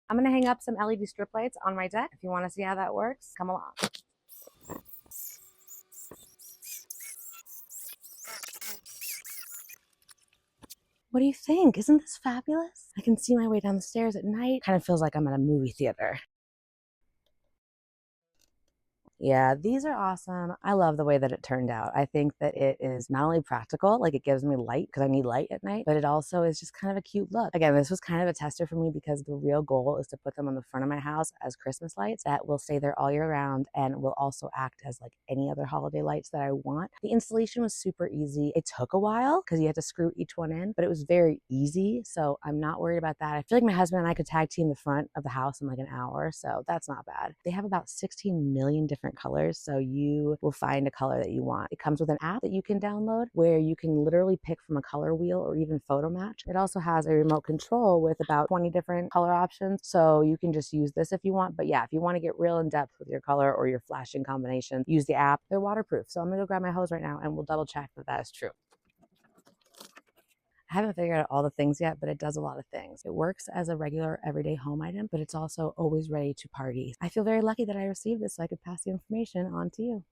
I'm gonna hang up some LED strip lights on my deck. If you wanna see how that works, come along. What do you think? Isn't this fabulous? I can see my way down the stairs at night. Kind of feels like I'm at a movie theater. Yeah, these are awesome. I love the way that it turned out. I think that it is not only practical, like it gives me light because I need light at night, but it also is just kind of a cute look. Again, this was kind of a tester for me because the real goal is to put them on the front of my house as Christmas lights that will stay there all year round and will also act as like any other holiday lights that I want. The installation was super easy. It took a while because you had to screw each one in, but it was very easy. So I'm not worried about that. I feel like my husband and I could tag team the front of the house in like an hour. So that's not bad. They have about 16 million different colors, so you will find a color that you want. It comes with an app that you can download where you can literally pick from a color wheel or even photo match. It also has a remote control with about 20 different color options, so you can just use this if you want. But yeah, if you want to get real in depth with your color or your flashing combination, use the app. They're waterproof, so I'm gonna go grab my hose right now and we'll double check that that is true. I haven't figured out all the things yet, but it does a lot of things. It works as a regular everyday home item, but it's also always ready to party. I feel very lucky that I received this so I could pass the information on to you.